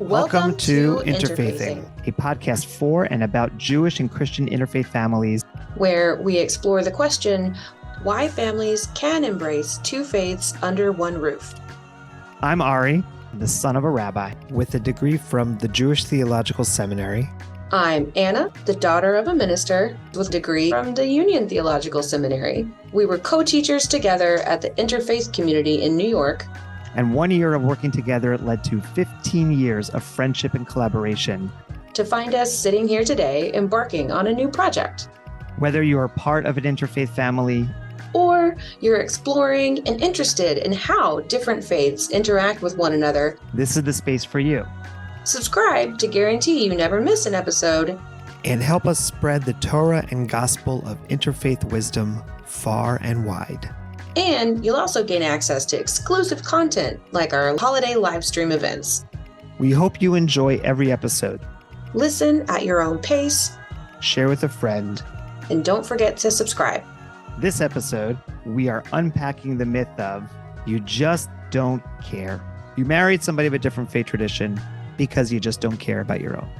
Welcome to Interfaithing, a podcast for and about Jewish and Christian interfaith families, where we explore the question, why families can embrace two faiths under one roof. I'm Ari, the son of a rabbi, with a degree from the Jewish Theological Seminary. I'm Anna, the daughter of a minister with a degree from the Union Theological Seminary. We were co-teachers together at the interfaith community in New York. And 1 year of working together led to 15 years of friendship and collaboration. To find us sitting here today, embarking on a new project. Whether you are part of an interfaith family, or you're exploring and interested in how different faiths interact with one another, this is the space for you. Subscribe to guarantee you never miss an episode. And help us spread the Torah and gospel of interfaith wisdom far and wide. And you'll also gain access to exclusive content like our holiday live stream events. We hope you enjoy every episode. Listen at your own pace. Share with a friend. And don't forget to subscribe. This episode, we are unpacking the myth of you just don't care. You married somebody of a different faith tradition because you just don't care about your own.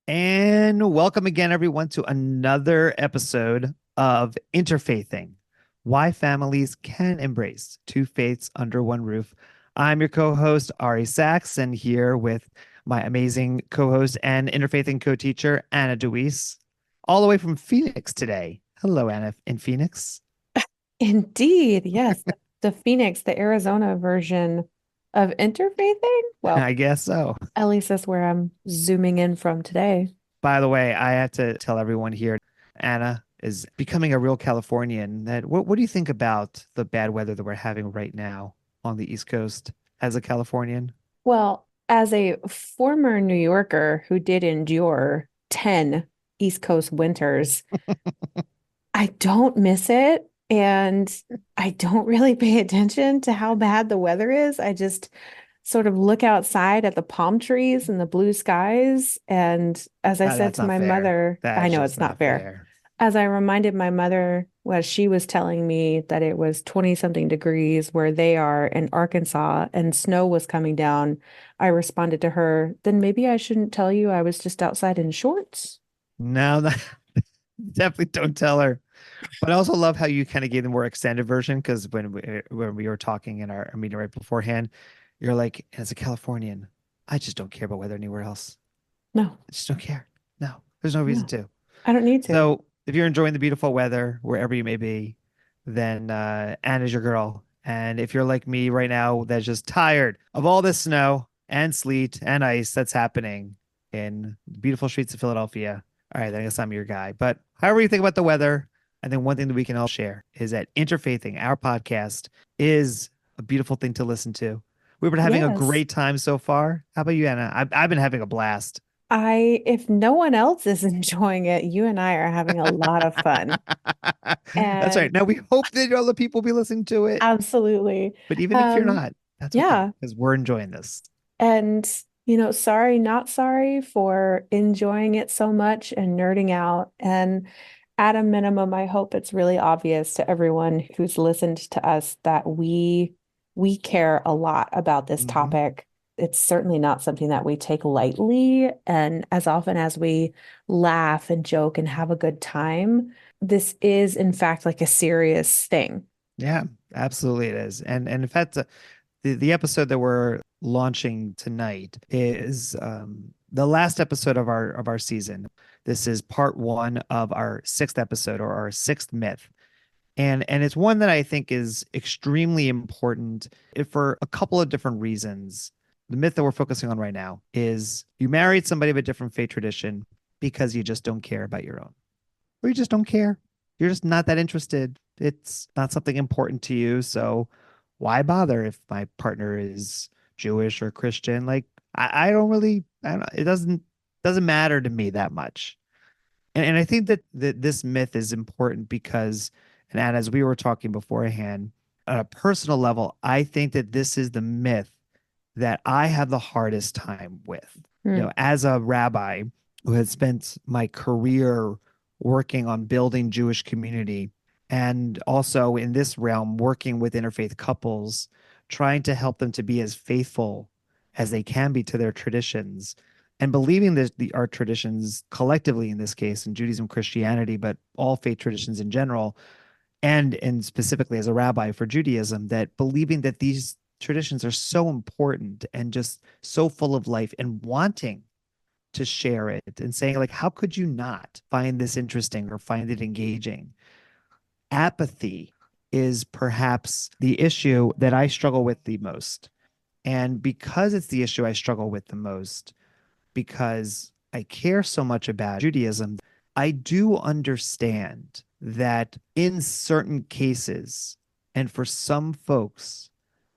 And welcome again, everyone, to another episode of Interfaithing, Why Families Can Embrace Two Faiths Under One Roof. I'm your co-host, Ari Sachs, and here with my amazing co-host and Interfaithing co-teacher, Anna Deweese, all the way from Phoenix today. Hello, Anna in Phoenix. Indeed, yes. The Phoenix, the Arizona version of interfaithing? Well, I guess so. At least that's where I'm zooming in from today. By the way, I have to tell everyone here, Anna is becoming a real Californian. What do you think about the bad weather that we're having right now on the East Coast as a Californian? Well, as a former New Yorker who did endure 10 East Coast winters, I don't miss it. And I don't really pay attention to how bad the weather is. I just sort of look outside at the palm trees and the blue skies. And as I said to my mother, I know it's not fair. As I reminded my mother, well, she was telling me that it was 20-something degrees where they are in Arkansas and snow was coming down. I responded to her, then maybe I shouldn't tell you I was just outside in shorts. No, definitely don't tell her. But I also love how you kind of gave the more extended version, because when we were talking in our meeting right beforehand, you're like, as a Californian, I just don't care about weather anywhere else. No. I just don't care. No, there's no reason to. I don't need to. So if you're enjoying the beautiful weather, wherever you may be, then Anna's your girl. And if you're like me right now, that's just tired of all this snow and sleet and ice that's happening in the beautiful streets of Philadelphia, all right, then I guess I'm your guy. But however you think about the weather, I think one thing that we can all share is that Interfaithing, our podcast, is a beautiful thing to listen to. We've been having a great time so far. How about you, Anna? I've been having a blast. If no one else is enjoying it, you and I are having a lot of fun. That's right. Now, we hope that other people will be listening to it. Absolutely. But even if you're not, that's okay, because we're enjoying this. And, sorry, not sorry for enjoying it so much and nerding out. And at a minimum, I hope it's really obvious to everyone who's listened to us that we care a lot about this topic. It's certainly not something that we take lightly. And as often as we laugh and joke and have a good time, this is, in fact, like a serious thing. Yeah, absolutely it is. And in fact, the episode that we're launching tonight is the last episode of our season. This is part 1 of our 6th episode, or our 6th myth. And it's one that I think is extremely important for a couple of different reasons. The myth that we're focusing on right now is you married somebody of a different faith tradition because you just don't care about your own. Or you just don't care. You're just not that interested. It's not something important to you. So why bother if my partner is Jewish or Christian? Like, I don't know, it doesn't matter to me that much. And I think that this myth is important because And as we were talking beforehand, on a personal level, I think that this is the myth that I have the hardest time with. Hmm. As a rabbi who has spent my career working on building Jewish community, and also in this realm working with interfaith couples, trying to help them to be as faithful as they can be to their traditions, and believing that our traditions collectively, in this case in Judaism, Christianity, but all faith traditions in general, and specifically as a rabbi for Judaism, that believing that these traditions are so important and just so full of life, and wanting to share it and saying, like, how could you not find this interesting or find it engaging? Apathy is perhaps the issue that I struggle with the most. And because it's the issue I struggle with the most, because I care so much about Judaism, I do understand that in certain cases, and for some folks,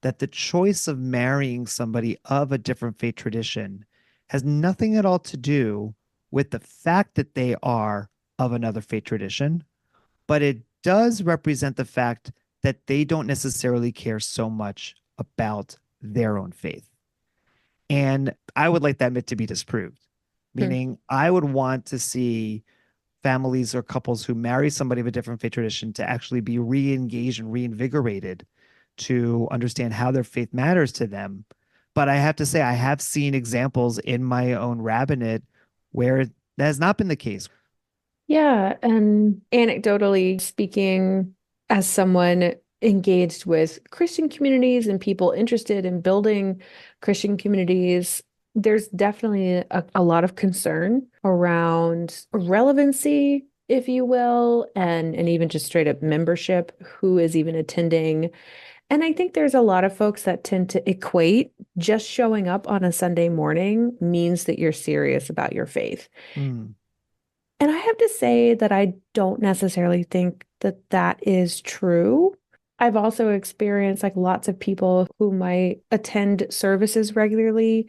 that the choice of marrying somebody of a different faith tradition has nothing at all to do with the fact that they are of another faith tradition, but it does represent the fact that they don't necessarily care so much about their own faith. And I would like that myth to be disproved, Hmm. meaning I would want to see families or couples who marry somebody of a different faith tradition to actually be re-engaged and reinvigorated to understand how their faith matters to them. But I have to say, I have seen examples in my own rabbinate where that has not been the case. Yeah, and anecdotally speaking, as someone engaged with Christian communities and people interested in building Christian communities, there's definitely a lot of concern around relevancy, if you will, and even just straight up membership, who is even attending. And I think there's a lot of folks that tend to equate just showing up on a Sunday morning means that you're serious about your faith. Mm, And I have to say that I don't necessarily think that that is true. I've also experienced like lots of people who might attend services regularly,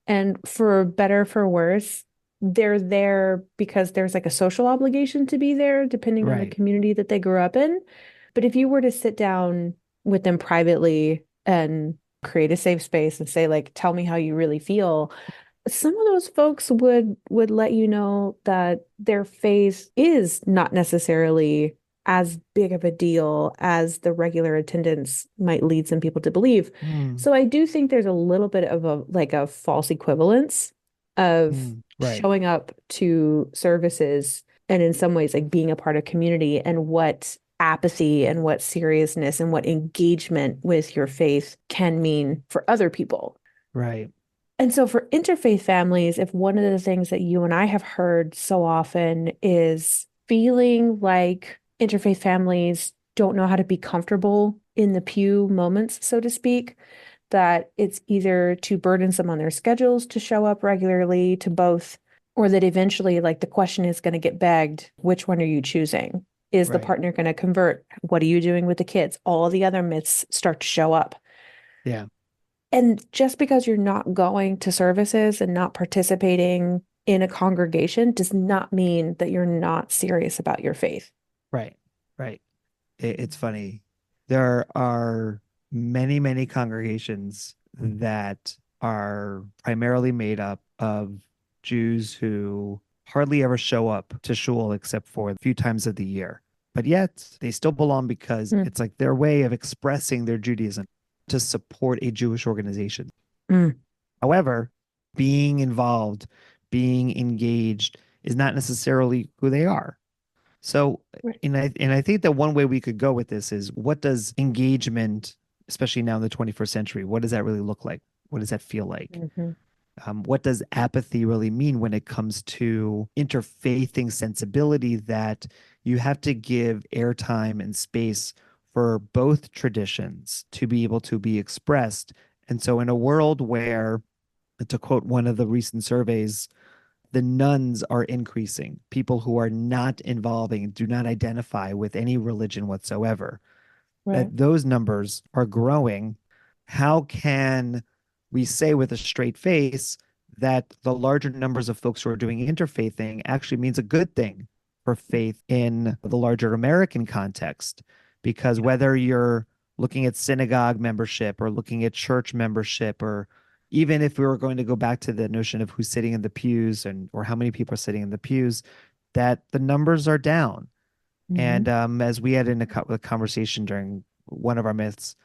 and for better, for worse, they're there because there's like a social obligation to be there, depending on the right. community that they grew up in. But if you were to sit down with them privately and create a safe space and say, like, tell me how you really feel, some of those folks would let you know that their faith is not necessarily as big of a deal as the regular attendance might lead some people to believe. Mm, So I do think there's a little bit of a like a false equivalence of right. showing up to services and in some ways like being a part of community, and what apathy and what seriousness and what engagement with your faith can mean for other people. Right. And so for interfaith families, if one of the things that you and I have heard so often is feeling like interfaith families don't know how to be comfortable in the pew moments, so to speak, that it's either too burdensome on their schedules to show up regularly to both, or that eventually, like, the question is going to get begged, which one are you choosing? Is the Right. partner going to convert? What are you doing with the kids? All the other myths start to show up. Yeah. And just because you're not going to services and not participating in a congregation does not mean that you're not serious about your faith. Right. Right. It's funny. There are many, many congregations that are primarily made up of Jews who hardly ever show up to shul except for a few times of the year. But yet they still belong because Mm, it's like their way of expressing their Judaism to support a Jewish organization. mm, However, being involved, being engaged is not necessarily who they are. So, right. and I think that one way we could go with this is, what does engagement, especially now in the 21st century, what does that really look like? What does that feel like? Mhm. What does apathy really mean when it comes to interfaithing sensibility, that you have to give airtime and space for both traditions to be able to be expressed? And so, in a world where, to quote one of the recent surveys, the nuns are increasing, people who are not involving, do not identify with any religion whatsoever, Right. that those numbers are growing. How can we say with a straight face that the larger numbers of folks who are doing interfaithing actually means a good thing for faith in the larger American context. Because whether you're looking at synagogue membership or looking at church membership, or even if we were going to go back to the notion of who's sitting in the pews and or how many people are sitting in the pews, that the numbers are down. Mhm. And as we had in a conversation during one of our myths,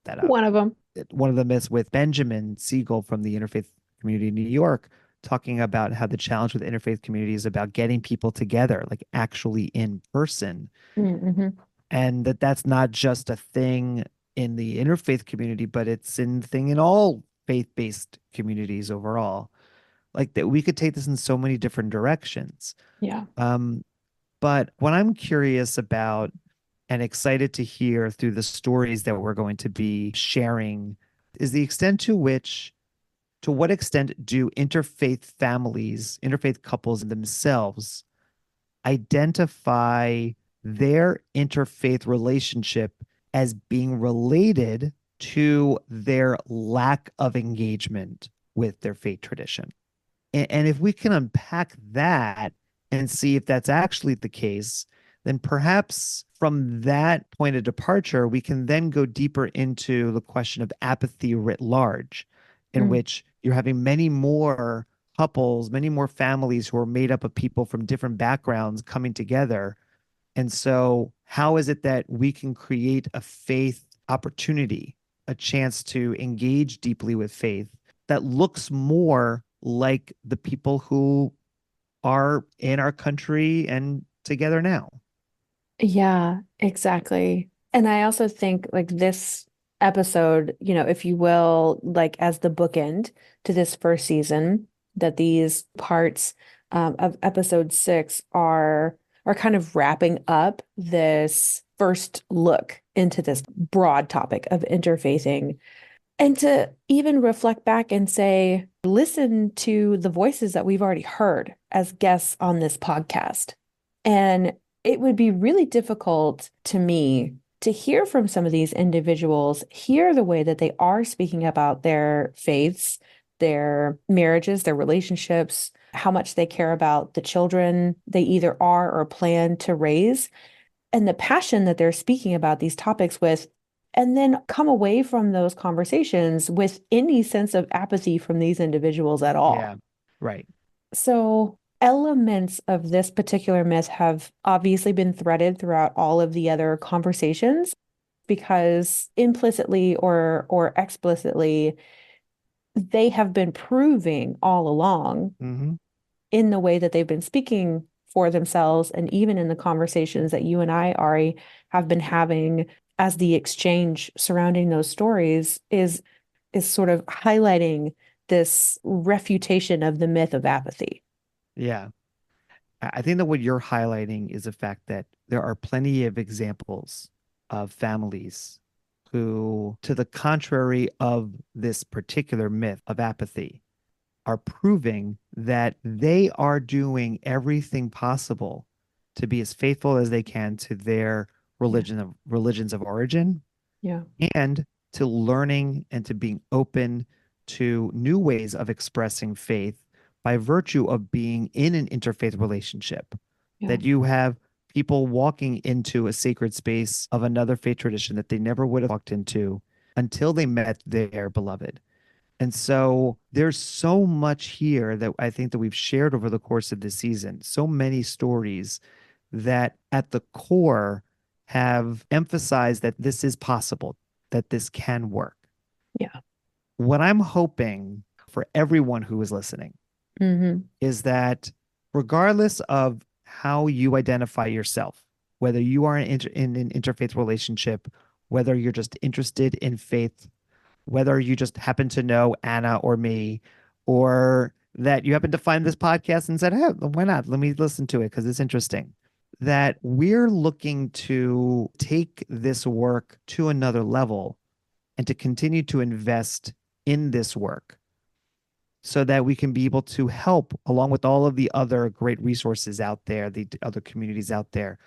that One of them. one of the myths with Benjamin Siegel from the Interfaith Community in New York, talking about how the challenge with interfaith community is about getting people together, like actually in person, Mm-hmm. and that's not just a thing in the interfaith community, but it's a thing in all faith-based communities overall. Like that, we could take this in so many different directions. Yeah. But what I'm curious about and excited to hear through the stories that we're going to be sharing is the extent to what extent do interfaith families, interfaith couples themselves identify their interfaith relationship as being related to their lack of engagement with their faith tradition. And if we can unpack that and see if that's actually the case, then perhaps from that point of departure, we can then go deeper into the question of apathy writ large, in Mm. which you're having many more couples, many more families who are made up of people from different backgrounds coming together. And so, how is it that we can create a faith opportunity, a chance to engage deeply with faith that looks more like the people who are in our country and together now? Yeah, exactly. And I also think like this episode, if you will, like as the bookend to this first season, that these parts of episode 6 are kind of wrapping up this first look into this broad topic of interfaithing. And to even reflect back and say, listen to the voices that we've already heard as guests on this podcast. And it would be really difficult to me to hear from some of these individuals, hear the way that they are speaking about their faiths, their marriages, their relationships, how much they care about the children they either are or plan to raise, and the passion that they're speaking about these topics with, and then come away from those conversations with any sense of apathy from these individuals at all. Yeah, right. So elements of this particular myth have obviously been threaded throughout all of the other conversations because implicitly or explicitly, they have been proving all along Mm-hmm. in the way that they've been speaking for themselves, and even in the conversations that you and I, Ari, have been having as the exchange surrounding those stories is sort of highlighting this refutation of the myth of apathy. Yeah. I think that what you're highlighting is the fact that there are plenty of examples of families who, to the contrary of this particular myth of apathy, are proving that they are doing everything possible to be as faithful as they can to their religions of origin, Yeah. and to learning and to being open to new ways of expressing faith by virtue of being in an interfaith relationship. Yeah. That you have people walking into a sacred space of another faith tradition that they never would have walked into until they met their beloved. And so there's so much here that I think that we've shared over the course of this season, so many stories that at the core have emphasized that this is possible, that this can work. Yeah. What I'm hoping for everyone who is listening Mm-hmm. is that regardless of how you identify yourself, whether you are in an interfaith relationship, whether you're just interested in faith, whether you just happen to know Anna or me, or that you happen to find this podcast and said, hey, why not? Let me listen to it because it's interesting. That we're looking to take this work to another level and to continue to invest in this work so that we can be able to help, along with all of the other great resources out there, the other communities out there,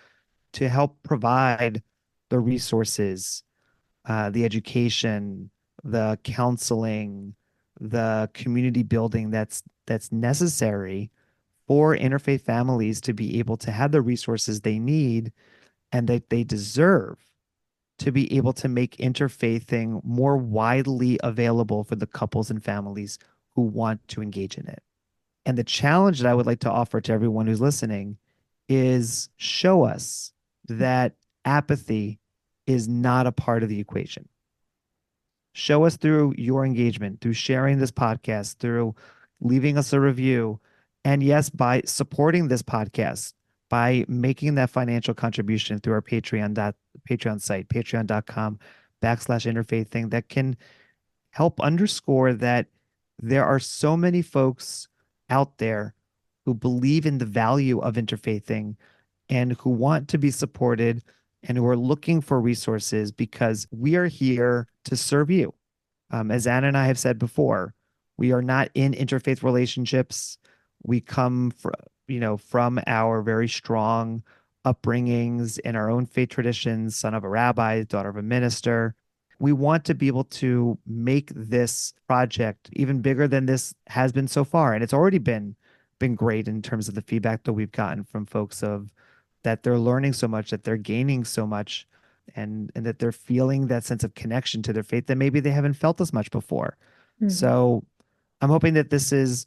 to help provide the resources, the education, the counseling, the community building that's necessary for interfaith families to be able to have the resources they need and that they deserve to be able to make interfaithing more widely available for the couples and families who want to engage in it. And the challenge that I would like to offer to everyone who's listening is show us that apathy is not a part of the equation. Show us through your engagement, through sharing this podcast, through leaving us a review, and yes, by supporting this podcast, by making that financial contribution through our Patreon site, patreon.com/interfaithing, that can help underscore that there are so many folks out there who believe in the value of interfaithing and who want to be supported and who are looking for resources because we are here to serve you. As Anna and I have said before, we are not in interfaith relationships. We come from our very strong upbringings in our own faith traditions, son of a rabbi, daughter of a minister. We want to be able to make this project even bigger than this has been so far. And it's already been great in terms of the feedback that we've gotten from folks of that they're learning so much, that they're gaining so much, and that they're feeling that sense of connection to their faith that maybe they haven't felt as much before. So I'm hoping that this is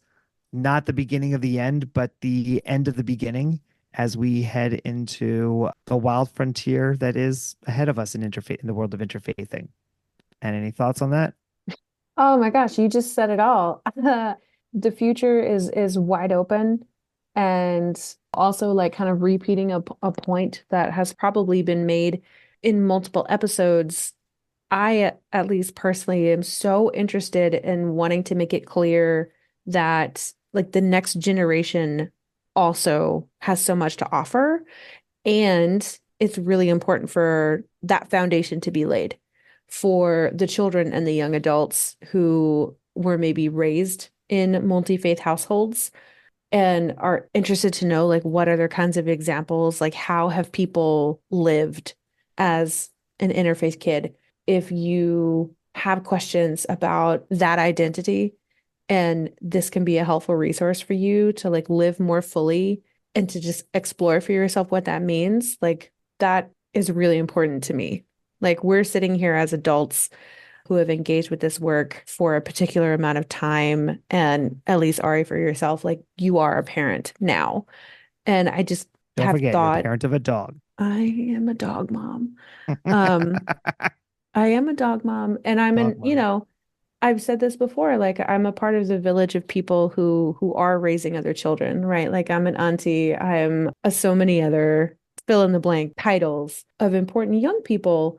not the beginning of the end, but the end of the beginning as we head into a wild frontier that is ahead of us in the world of interfaithing. And any thoughts on that? Oh my gosh, you just said it all. The future is wide open, and also like kind of repeating a point that has probably been made in multiple episodes. I, at least personally, am so interested in wanting to make it clear that like the next generation also has so much to offer. And it's really important for that foundation to be laid for the children and the young adults who were maybe raised in multi-faith households and are interested to know like what other kinds of examples, like how have people lived as an interfaith kid. If you have questions about that identity, and this can be a helpful resource for you to like live more fully and to just explore for yourself what that means, like that is really important to me. Like we're sitting here as adults who have engaged with this work for a particular amount of time, and at least Ari, for yourself, like you are a parent now. And I just Don't have forget, you're a thought, parent of a dog. I am a dog mom. I am a dog mom, and I'm Dog mom. I've said this before, like I'm a part of the village of people who are raising other children, right? Like I'm an auntie, I'm so many other fill in the blank titles of important young people,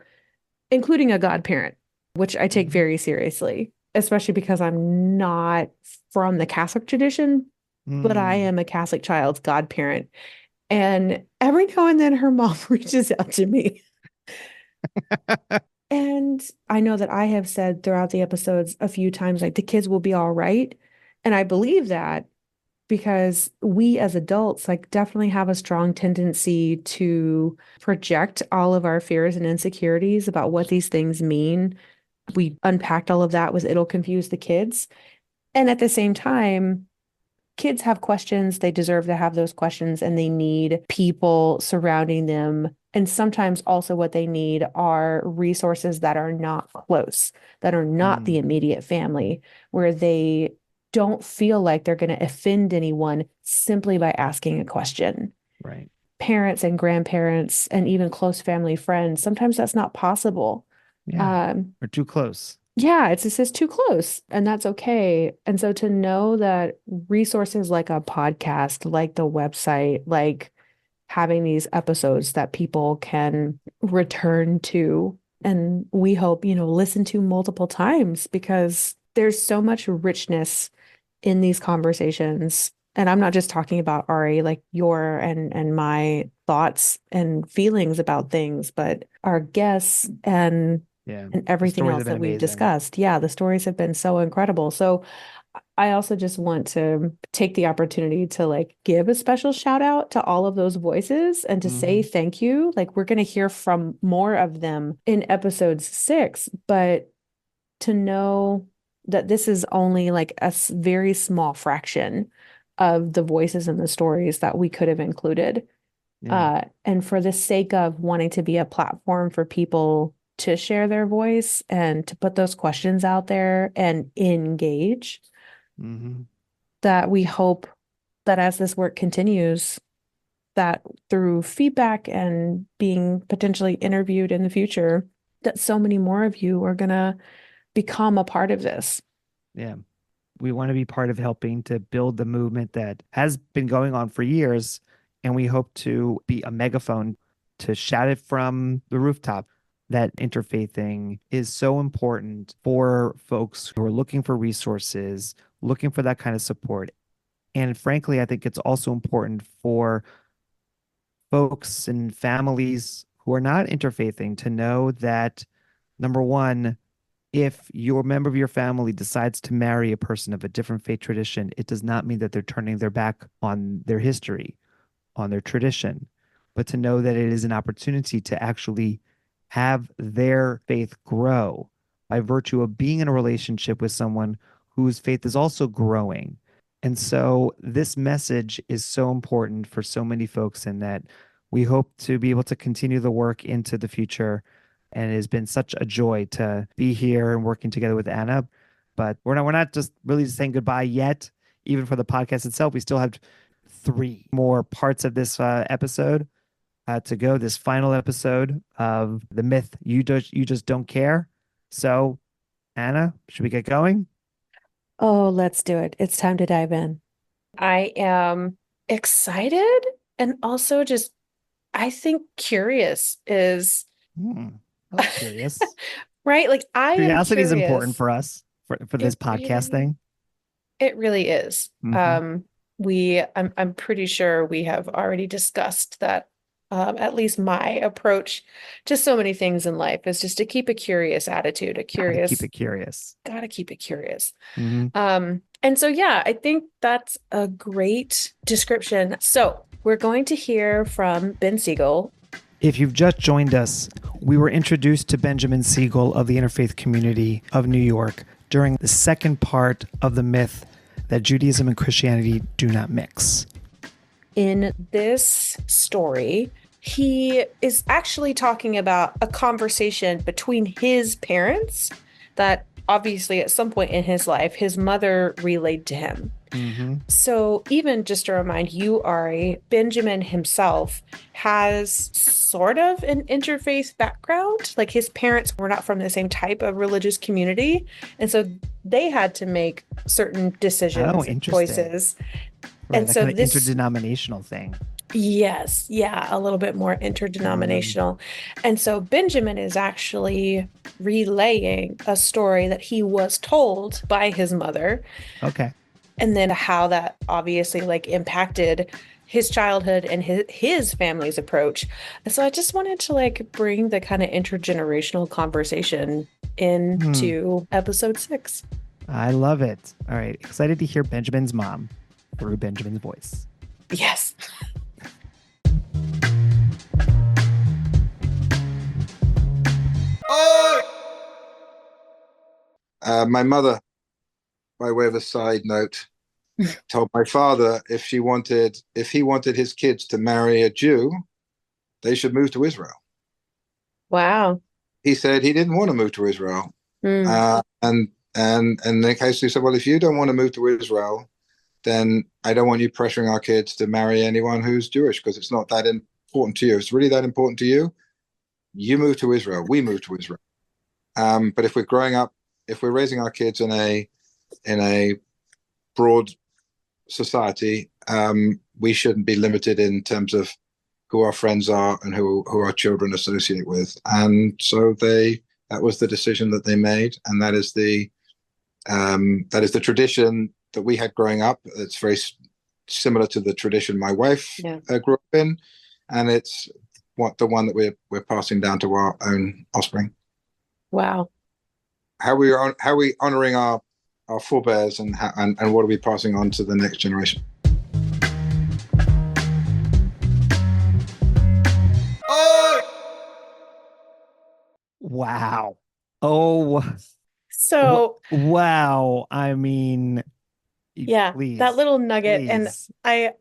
including a godparent, which I take very seriously, especially because I'm not from the Catholic tradition, but I am a Catholic child's godparent. And every now and then her mom reaches out to me. And I know that I have said throughout the episodes a few times, like the kids will be all right. And I believe that because we as adults, like definitely have a strong tendency to project all of our fears and insecurities about what these things mean. We unpacked all of that with it'll confuse the kids. And at the same time, kids have questions. They deserve to have those questions and they need people surrounding them. And sometimes also what they need are resources that are not close, that are not the immediate family, where they don't feel like they're going to offend anyone simply by asking a question. Right. Parents and grandparents and even close family friends, sometimes that's not possible. Yeah. Or too close. Yeah, it's just too close, and that's okay. And so to know that resources like a podcast, like the website, like having these episodes that people can return to, and we hope, listen to multiple times because there's so much richness in these conversations. And I'm not just talking about Ari, like your and my thoughts and feelings about things, but our guests and everything else that we've discussed. Yeah, the stories have been so incredible. So I also just want to take the opportunity to like give a special shout out to all of those voices and to say thank you. Like we're going to hear from more of them in episode 6, but to know that this is only like a very small fraction of the voices and the stories that we could have included. Yeah. And for the sake of wanting to be a platform for people to share their voice and to put those questions out there and engage, Mm-hmm. that we hope that as this work continues, that through feedback and being potentially interviewed in the future, that so many more of you are going to become a part of this. Yeah. We want to be part of helping to build the movement that has been going on for years. And we hope to be a megaphone to shout it from the rooftop that interfaith thing is so important for folks who are looking for resources, looking for that kind of support. And frankly, I think it's also important for folks and families who are not interfaithing to know that, number one, if your member of your family decides to marry a person of a different faith tradition, it does not mean that they're turning their back on their history, on their tradition, but to know that it is an opportunity to actually have their faith grow by virtue of being in a relationship with someone whose faith is also growing. And so this message is so important for so many folks, in that we hope to be able to continue the work into the future. And it has been such a joy to be here and working together with Anna. But we're not just really saying goodbye yet, even for the podcast itself. We still have 3 more parts of this episode to go. This final episode of the myth you just don't care. So, Anna, should we get going? Oh, let's do it. It's time to dive in. I am excited and also just, I think curious is I like curious. right. Like I am Curiosity is important curious. for us for this It podcast really, thing. it really is. Mhm. I'm pretty sure we have already discussed that. At least my approach to so many things in life is just to keep a curious attitude, Gotta keep it curious. gotta keep it curious. Mhm. And so, yeah, I think that's a great description. So we're going to hear from Ben Siegel. If you've just joined us, we were introduced to Benjamin Siegel of the Interfaith Community of New York during the second part of the myth that Judaism and Christianity do not mix. In this story, he is actually talking about a conversation between his parents that obviously at some point in his life, his mother relayed to him. Mhm. So even just to remind you, Ari, Benjamin himself has sort of an interfaith background. Like his parents were not from the same type of religious community. And so they had to make certain decisions Oh, and interesting. choices. Right, And that so kind of this, interdenominational thing. yes, yeah, a little bit more interdenominational. And so Benjamin is actually relaying a story that he was told by his mother, Okay. and then how that obviously like impacted his childhood and his family's approach. And so I just wanted to like bring the kind of intergenerational conversation into episode 6. I love it. All right. Excited to hear Benjamin's mom through Benjamin's voice. Yes. My mother, by way of a side note, told my father if he wanted his kids to marry a Jew, they should move to Israel. Wow. He said he didn't want to move to Israel, Mm. and in the case he said, well, if you don't want to move to Israel, then I don't want you pressuring our kids to marry anyone who's Jewish, because it's not that important to you. If it's really that important to you, you move to Israel. We move to Israel. But if we're raising our kids in a broad society, we shouldn't be limited in terms of who our friends are and who our children associate with. And so that was the decision that they made, and that is the tradition that we had growing up. It's very similar to the tradition my wife grew up in, and it's the one that we're passing down to our own offspring. Wow. How are we honoring our forebears, and what are we passing on to the next generation? Wow. Oh, So wow. I mean, Yeah, that Please, little nugget. And please. I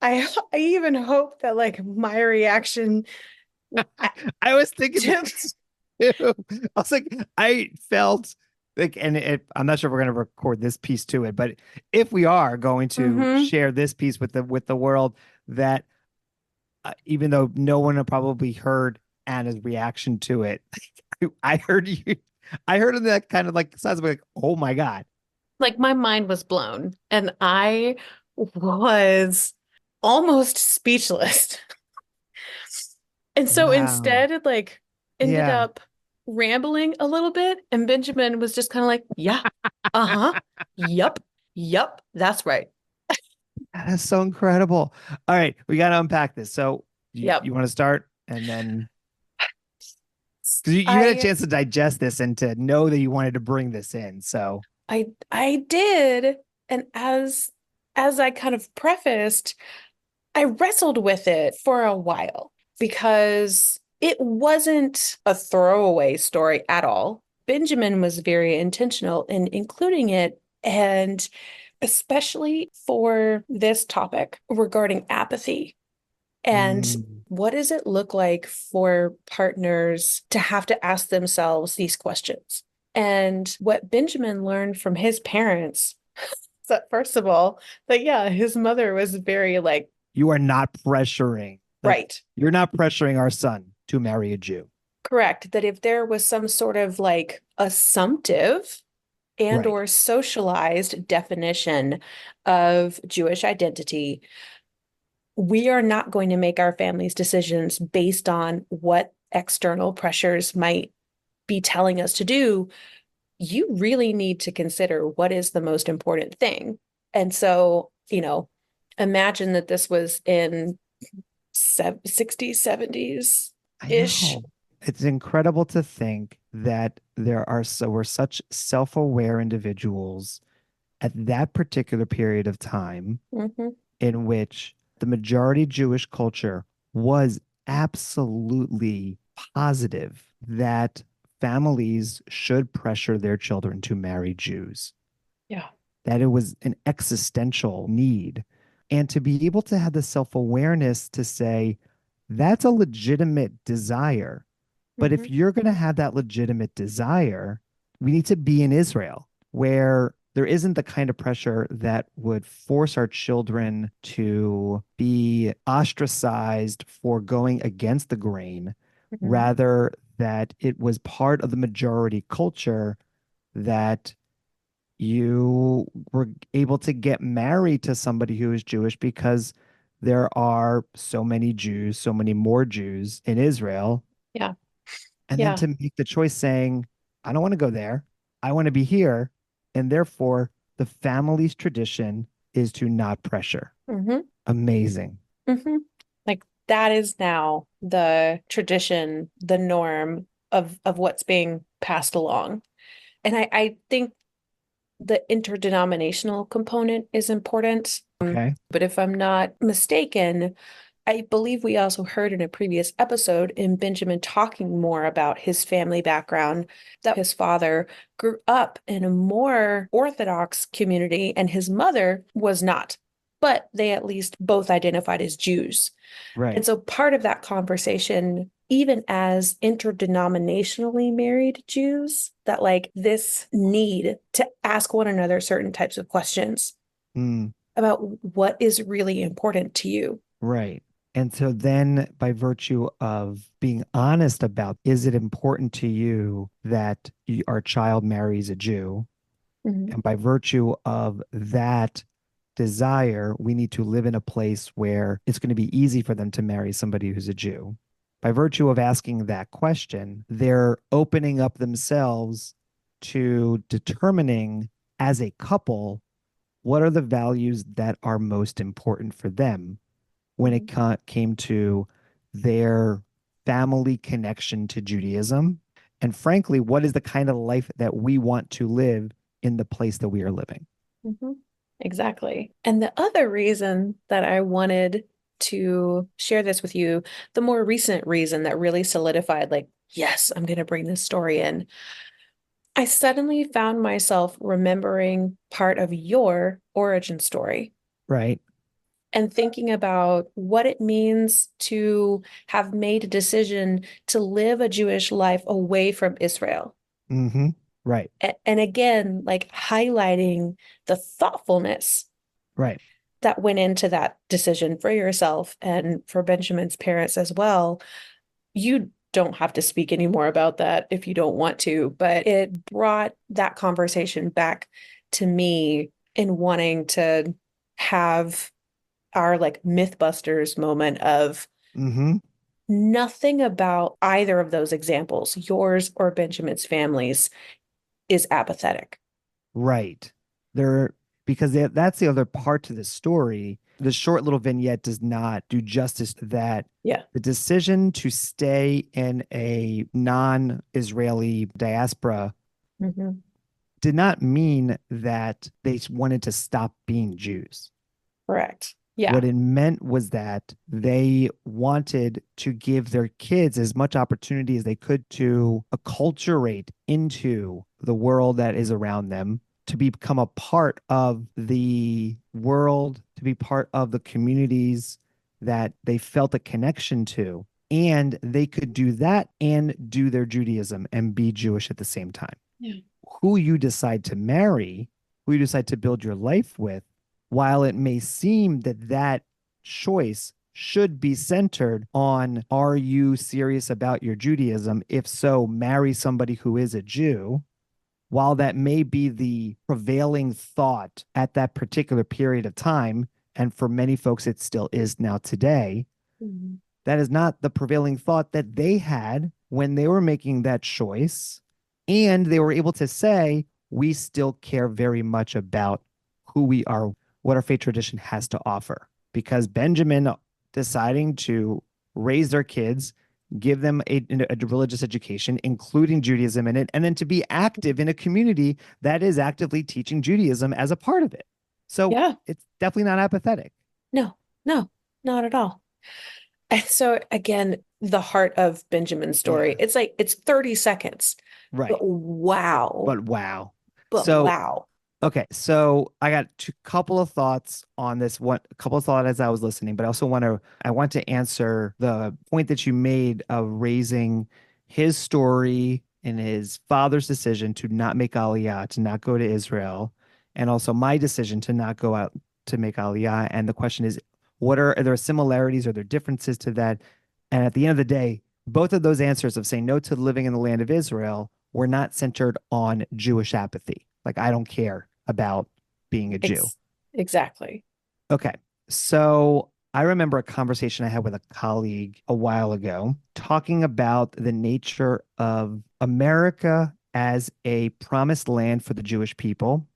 I even hope that like my reaction I was thinking to that too. I was like, I felt like, and I'm not sure if we're going to record this piece to it, but if we are going to Mhm. share this piece with the world, that even though no one probably heard Anna's reaction to it, I heard you. I heard in that kind of like sounds like, oh my God. Like my mind was blown and I was almost speechless. And so Wow. instead it like ended Yeah. up rambling a little bit and Benjamin was just kind of like, yeah, uh-huh, yup, that's right. That is so incredible. All right, we got to unpack this. So you Yep. want to start and then because you had a I chance to digest this and to know that you wanted to bring this in. So I did. And as I kind of prefaced, I wrestled with it for a while because it wasn't a throwaway story at all. Benjamin was very intentional in including it, and especially for this topic regarding apathy. And mm, what does it look like for partners to have to ask themselves these questions? And what Benjamin learned from his parents is that, first of all, that yeah, his mother was very like, you are not pressuring, like right, you're not pressuring our son to marry a Jew. correct, that if there was some sort of like assumptive and Right. or socialized definition of Jewish identity, we are not going to make our family's decisions based on what external pressures might be telling us to do. You really need to consider what is the most important thing. And so, imagine that this was in 60s, 70s I ish. know. It's incredible to think that we're such self-aware individuals at that particular period of time Mhm. in which the majority Jewish culture was absolutely positive that families should pressure their children to marry Jews, Yeah. that it was an existential need. And to be able to have the self awareness to say, that's a legitimate desire. But if Mhm. you're going to have that legitimate desire, we need to be in Israel where there isn't the kind of pressure that would force our children to be ostracized for going against the grain, Mhm. rather that it was part of the majority culture that you were able to get married to somebody who is Jewish because there are so many Jews, so many more Jews in Israel. Yeah. And then Yeah. to make the choice saying, I don't want to go there. I want to be here. And therefore, the family's tradition is to not pressure. Mhm. Amazing. Mhm. Like that is now the tradition, the norm of what's being passed along. And I think the interdenominational component is important. Okay. But if I'm not mistaken, I believe we also heard in a previous episode in Benjamin talking more about his family background, that his father grew up in a more Orthodox community and his mother was not, but they at least both identified as Jews. And Right. so part of that conversation, even as interdenominationally married Jews, that like this need to ask one another certain types of questions Mm, about what is really important to you. right. And so then, by virtue of being honest about, is it important to you that our child marries a Jew? Mhm. And by virtue of that desire, we need to live in a place where it's going to be easy for them to marry somebody who's a Jew. By virtue of asking that question, they're opening up themselves to determining as a couple what are the values that are most important for them when it Mhm. came to their family connection to Judaism. And frankly, what is the kind of life that we want to live in the place that we are living? Mhm. Exactly. And the other reason that I wanted to share this with you, the more recent reason that really solidified, like, yes, I'm going to bring this story in, I suddenly found myself remembering part of your origin story Right. and thinking about what it means to have made a decision to live a Jewish life away from Israel. Mm-hmm. Right. And again, like highlighting the thoughtfulness Right. that went into that decision for yourself and for Benjamin's parents as well. You don't have to speak anymore about that if you don't want to, but it brought that conversation back to me in wanting to have our like Mythbusters moment of Mm-hmm. nothing about either of those examples, yours or Benjamin's family's, is apathetic. Right. There, because that's the other part to the story. The short little vignette does not do justice to that. Yeah. The decision to stay in a non-Israeli diaspora Mm-hmm. did not mean that they wanted to stop being Jews. Correct. Yeah. What it meant was that they wanted to give their kids as much opportunity as they could to acculturate into the world that is around them, to become a part of the world, to be part of the communities that they felt a connection to. And they could do that and do their Judaism and be Jewish at the same time. Yeah. Who you decide to marry, who you decide to build your life with, while it may seem that that choice should be centered on, are you serious about your Judaism? If so, marry somebody who is a Jew. While that may be the prevailing thought at that particular period of time, and for many folks it still is now today, Mm-hmm. that is not the prevailing thought that they had when they were making that choice. And they were able to say, we still care very much about who we are, what our faith tradition has to offer. Because Benjamin deciding to raise their kids, give them a religious education, including Judaism in it, and then to be active in a community that is actively teaching Judaism as a part of it. So Yeah. it's definitely not apathetic. No, not at all. And so again, the heart of Benjamin's story, Yeah. it's like it's 30 seconds. Right. But wow. But wow. But So wow. okay, so I got a couple of thoughts on this one, a couple of thoughts as I was listening, but I want to answer the point that you made of raising his story and his father's decision to not make Aliyah, to not go to Israel, and also my decision to not go out to make Aliyah. And the question is, are there similarities? Are there differences to that? And at the end of the day, both of those answers of saying no to living in the land of Israel were not centered on Jewish apathy. Like, I don't care about being a Jew. Exactly. Okay. So I remember a conversation I had with a colleague a while ago talking about the nature of America as a promised land for the Jewish people.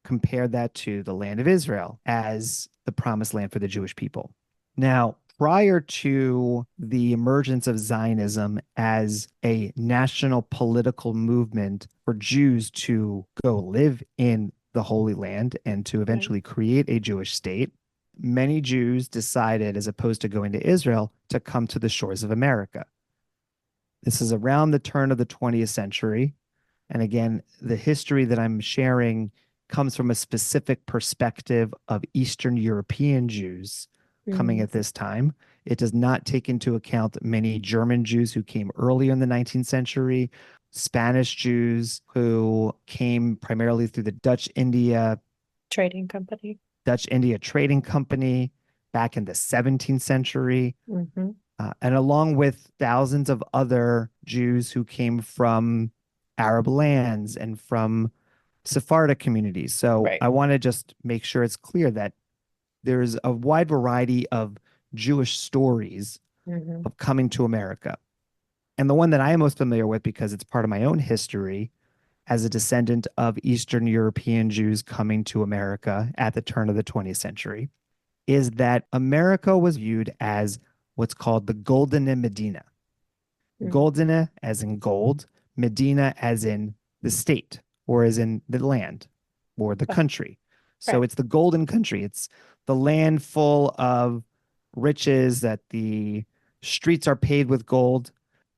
Compare that to the land of Israel as the promised land for the Jewish people. Now, prior to the emergence of Zionism as a national political movement for Jews to go live in the Holy Land and to eventually create a Jewish state, many Jews decided, as opposed to going to Israel, to come to the shores of America. This is around the turn of the 20th century. And again, the history that I'm sharing comes from a specific perspective of Eastern European Jews coming at this time. It does not take into account many German Jews who came earlier in the 19th century, Spanish Jews who came primarily through the Dutch India Trading Trading Company back in the 17th century. Mm-hmm. And along with thousands of other Jews who came from Arab lands and from Sephardic communities. So Right. I want to just make sure it's clear that there's a wide variety of Jewish stories Mm-hmm. of coming to America. And the one that I am most familiar with, because it's part of my own history as a descendant of Eastern European Jews coming to America at the turn of the 20th century, is that America was viewed as what's called the goldene medinah. Mm-hmm. Goldene as in gold, Medina as in the state, or as in the land or the country. So Right. it's the golden country. It's the land full of riches, that the streets are paved with gold.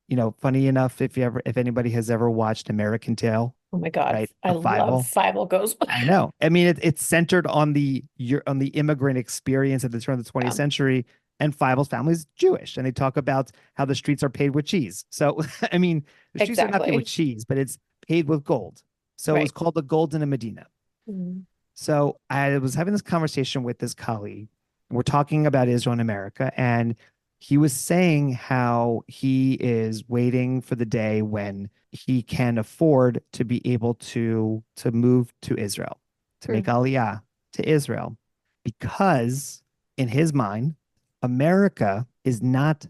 You know, funny enough, if anybody has ever watched American Tail, Oh my God. right? I A love Fievel. Fievel Goes. I know. I mean, it's centered on the immigrant experience at the turn of the 20th Yeah, century. And Fievel's family is Jewish, and they talk about how the streets are paved with cheese. So, I mean, the streets are not paved with exactly. cheese, but it's paved with gold. So it was Right. called the Goldene Medina. Mm. So I was having this conversation with this colleague. We're talking about Israel and America, and he was saying how he is waiting for the day when he can afford to be able to move to Israel, to make Mm. aliyah to Israel, because in his mind, America is not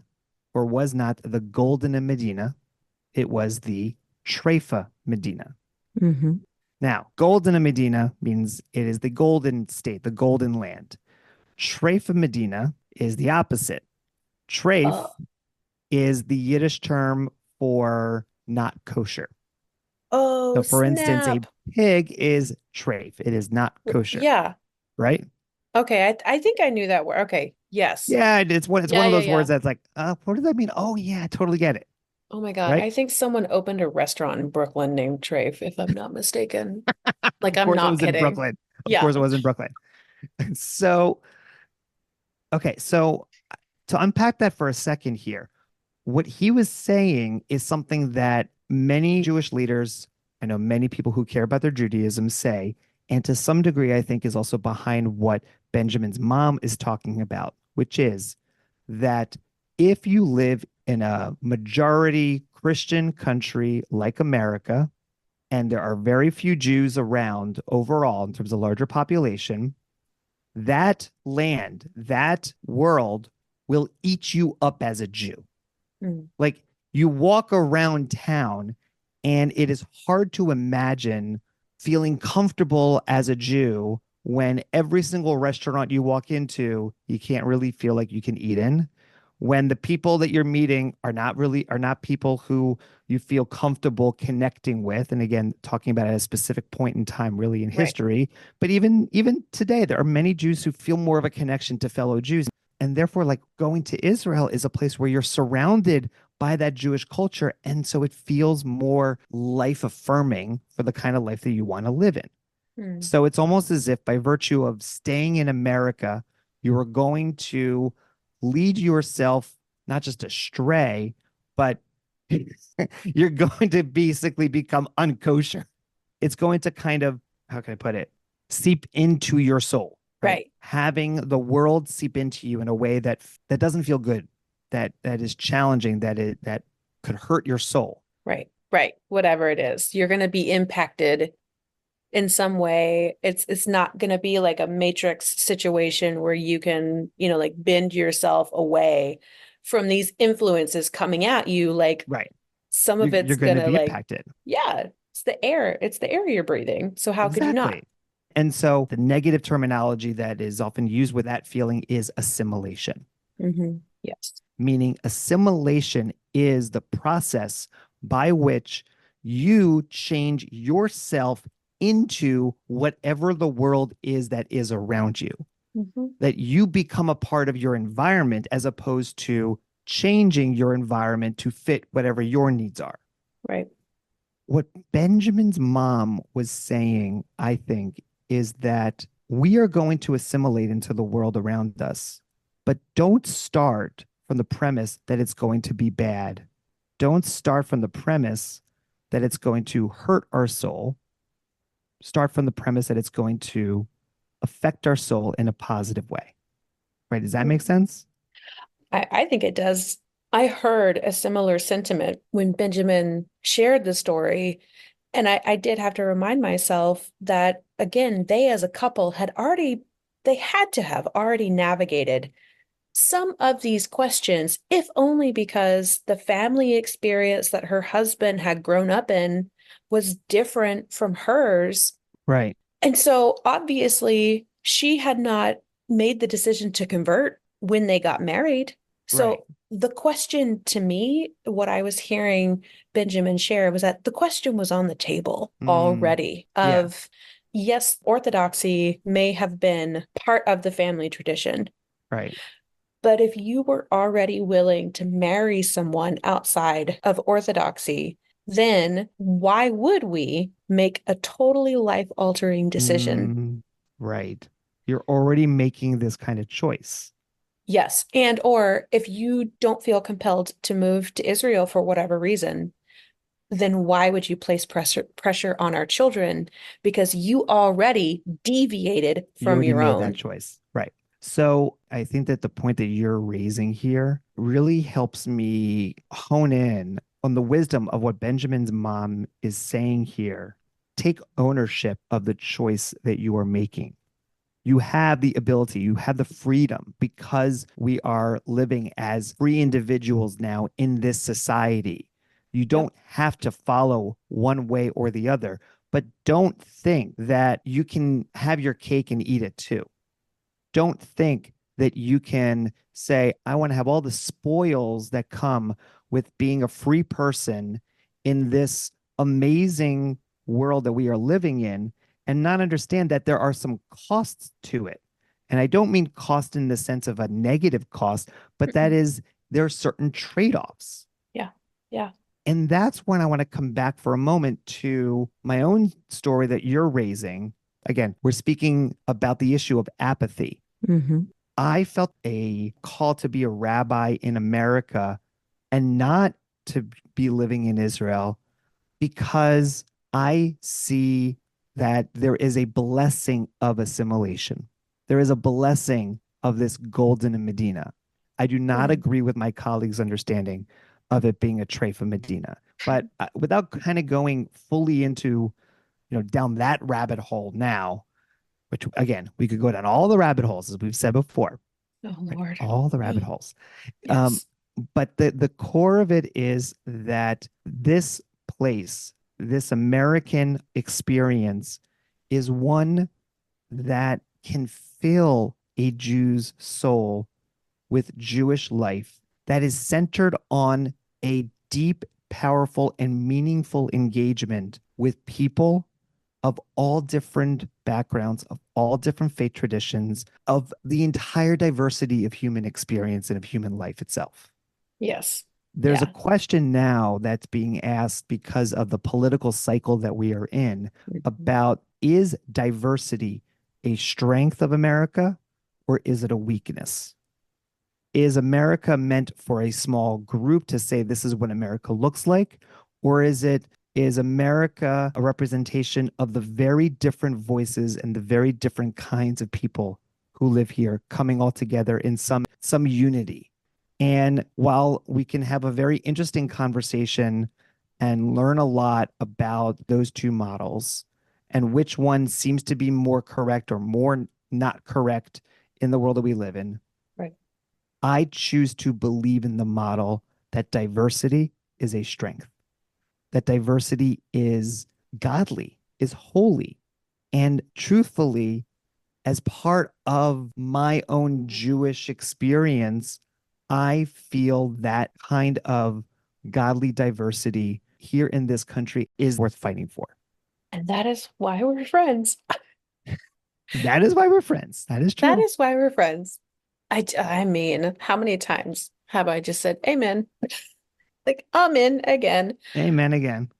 or was not the golden Medina. It was the treyfe Medina. Mm-hmm. Now, golden Medina means it is the golden state, the golden land. Treyfe Medina is the opposite. Treyfe Oh, is the Yiddish term for not kosher. oh, So, for instance, a snap. pig is treif. It is not kosher, Yeah. right? Okay. I think I knew that word. Okay. Yes. Yeah, it's one Yeah, of yeah, those yeah. words that's like, what does that mean? Oh yeah, I totally get it, Oh my God. right? I think someone opened a restaurant in Brooklyn named Treyfe, if I'm not mistaken. Like, Of I'm course, it not was in kidding. Brooklyn. Of Yeah. course, it was in Brooklyn. So, okay, so to unpack that for a second here, what he was saying is something that many Jewish leaders, I know many people who care about their Judaism say, and to some degree, I think is also behind what Benjamin's mom is talking about, which is that if you live in a majority Christian country like America, and there are very few Jews around overall in terms of larger population, that land, that world will eat you up as a Jew. Mm. Like you walk around town and it is hard to imagine feeling comfortable as a Jew when every single restaurant you walk into, you can't really feel like you can eat in. When the people that you're meeting are not people who you feel comfortable connecting with. And again, talking about at a specific point in time, really in Right. history. But even today, there are many Jews who feel more of a connection to fellow Jews. And therefore, like going to Israel is a place where you're surrounded by that Jewish culture. And so it feels more life affirming for the kind of life that you want to live in. Mm. So it's almost as if by virtue of staying in America, you are going to lead yourself not just astray, but you're going to basically become unkosher. It's going to kind of, how can I put it, seep into your soul, right? Right. Having the world seep into you in a way that doesn't feel good, that is challenging, that could hurt your soul. Right. Right. Whatever it is, you're going to be impacted in some way. It's not going to be like a matrix situation where you can, like bend yourself away from these influences coming at you. Like Right. some of You're it's going to gonna be like, impacted. yeah, it's the air you're breathing. So how could you not? Exactly. And so the negative terminology that is often used with that feeling is assimilation, Mm-hmm. Yes. meaning assimilation is the process by which you change yourself into whatever the world is that is around you, Mm-hmm. that you become a part of your environment as opposed to changing your environment to fit whatever your needs are. Right. What Benjamin's mom was saying, I think, is that we are going to assimilate into the world around us, but don't start from the premise that it's going to be bad. Don't start from the premise that it's going to hurt our soul. Start from the premise that it's going to affect our soul in a positive way. Right? Does that make sense? I think it does. I heard a similar sentiment when Benjamin shared the story. And I did have to remind myself that, again, they as a couple they had to have already navigated some of these questions, if only because the family experience that her husband had grown up in was different from hers. Right. And so obviously she had not made the decision to convert when they got married. Right. So the question to me, what I was hearing Benjamin share was that the question was on the table already Yeah. of, yes, Orthodoxy may have been part of the family tradition, Right. but if you were already willing to marry someone outside of Orthodoxy, then why would we make a totally life-altering decision? Right. You're already making this kind of choice. Yes. And or if you don't feel compelled to move to Israel for whatever reason, then why would you place pressure on our children? Because you already deviated You from already your made that own. choice. Right. So I think that the point that you're raising here really helps me hone in on the wisdom of what Benjamin's mom is saying here. Take ownership of the choice that you are making. You have the ability, you have the freedom because we are living as free individuals now in this society. You don't have to follow one way or the other, but don't think that you can have your cake and eat it too. Don't think that you can say, I want to have all the spoils that come with being a free person in this amazing world that we are living in and not understand that there are some costs to it. And I don't mean cost in the sense of a negative cost, but that is there are certain trade-offs. Yeah. Yeah. And that's when I want to come back for a moment to my own story that you're raising. Again, we're speaking about the issue of apathy. Mm-hmm. I felt a call to be a rabbi in America and not to be living in Israel because I see that there is a blessing of assimilation. There is a blessing of this golden medinah. I do not agree with my colleagues' understanding of it being a treyfe medinah. But without kind of going fully into, down that rabbit hole now, which again, we could go down all the rabbit holes, as we've said before, Oh, right? Lord. All the rabbit holes. Yes. But the core of it is that this place, this American experience, is one that can fill a Jew's soul with Jewish life that is centered on a deep, powerful, and meaningful engagement with people of all different backgrounds, of all different faith traditions, of the entire diversity of human experience and of human life itself. Yes. There's a Yeah. question now that's being asked because of the political cycle that we are in about, is diversity a strength of America or is it a weakness? Is America meant for a small group to say this is what America looks like? Or is America a representation of the very different voices and the very different kinds of people who live here coming all together in some unity? And while we can have a very interesting conversation and learn a lot about those two models and which one seems to be more correct or more not correct in the world that we live in, Right. I choose to believe in the model that diversity is a strength, that diversity is godly, is holy. And truthfully, as part of my own Jewish experience, I feel that kind of godly diversity here in this country is worth fighting for. And that is why we're friends. That is why we're friends. That is true. That is why we're friends. I mean, how many times have I just said amen? Like, I'm in again. Amen again.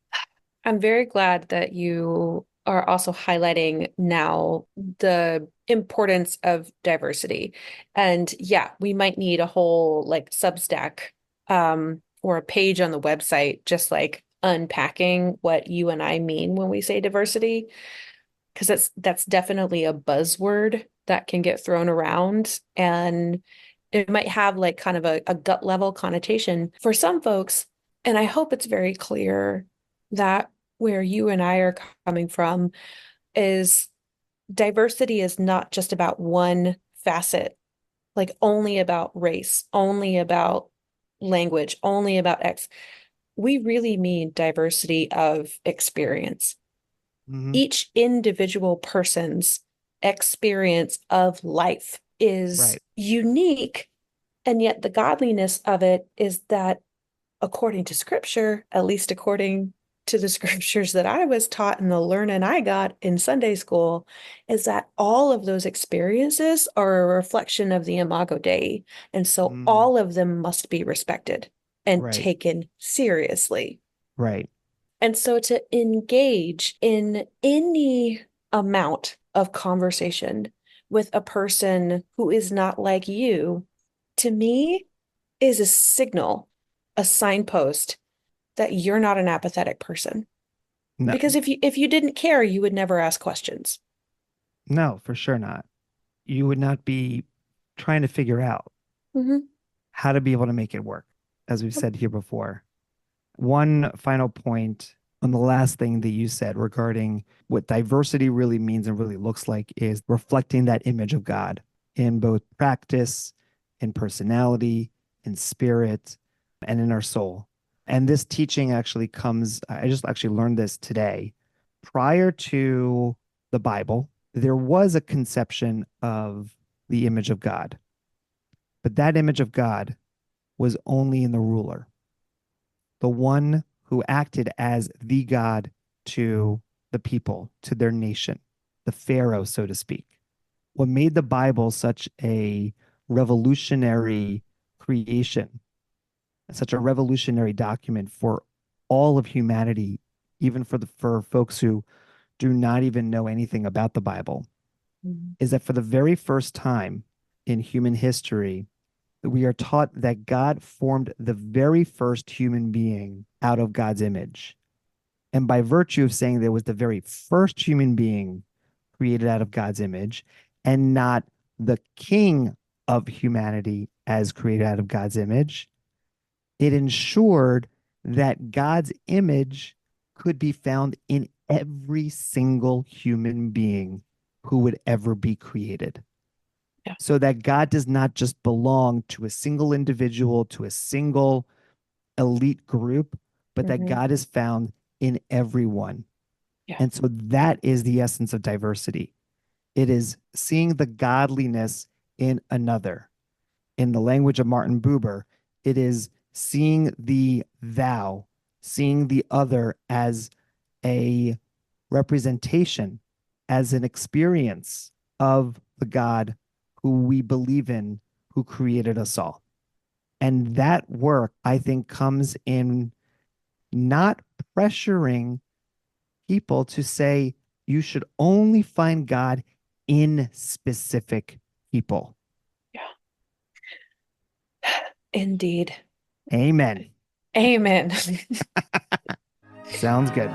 I'm very glad that you are also highlighting now the importance of diversity. And yeah, we might need a whole like Substack or a page on the website just like unpacking what you and I mean when we say diversity, because that's definitely a buzzword that can get thrown around and it might have like kind of a gut level connotation for some folks. And I hope it's very clear that where you and I are coming from is diversity is not just about one facet, like only about race, only about language, only about X. We really mean diversity of experience. Each individual person's experience of life is unique, and yet the godliness of it is that according to scripture, at least according to the scriptures that I was taught and the learning I got in Sunday school, is that all of those experiences are a reflection of the Imago Dei. And so all of them must be respected and taken seriously. Right. And so to engage in any amount of conversation with a person who is not like you, to me, is a signal, a signpost that you're not an apathetic person. No, Because if you didn't care, you would never ask questions. no, for sure not. You would not be trying to figure out Mm-hmm. how to be able to make it work, as we've said here before. One final point on the last thing that you said regarding what diversity really means and really looks like is reflecting that image of God in both practice, in personality, in spirit, and in our soul. And this teaching actually comes, I just actually learned this today. Prior to the Bible, there was a conception of the image of God, but that image of God was only in the ruler, the one who acted as the God to the people, to their nation, the Pharaoh, so to speak. What made the Bible such a revolutionary creation, such a revolutionary document for all of humanity, even for folks who do not even know anything about the Bible, is that for the very first time in human history, we are taught that God formed the very first human being out of God's image. And by virtue of saying there was the very first human being created out of God's image and not the king of humanity as created out of God's image, it ensured that God's image could be found in every single human being who would ever be created. Yeah. So that God does not just belong to a single individual, to a single elite group, but that God is found in everyone. Yeah. And so that is the essence of diversity. It is seeing the godliness in another. In the language of Martin Buber, it is seeing the thou, seeing the other as a representation, as an experience of the God who we believe in, who created us all. And that work, I think, comes in not pressuring people to say you should only find God in specific people. Yeah. Indeed. Amen. Amen. Sounds good.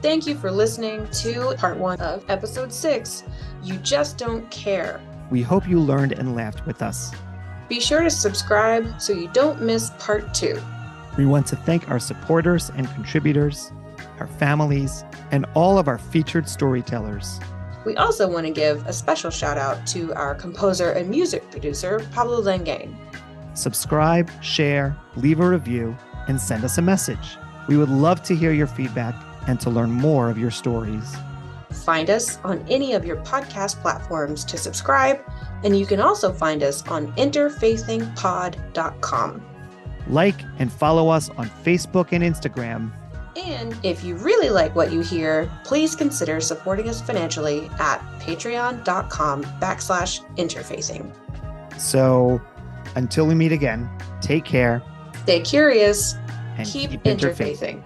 Thank you for listening to part 1 of episode 6, You Just Don't Care. We hope you learned and laughed with us. Be sure to subscribe so you don't miss part 2. We want to thank our supporters and contributors, our families, and all of our featured storytellers. We also want to give a special shout out to our composer and music producer, Pablo Langain. Subscribe, share, leave a review, and send us a message. We would love to hear your feedback and to learn more of your stories. Find us on any of your podcast platforms to subscribe, and you can also find us on interfaithingpod.com. Like and follow us on Facebook and Instagram. And if you really like what you hear, please consider supporting us financially at patreon.com/interfaithing. So until we meet again, take care Stay curious, and keep keep interfaithing. interfaithing.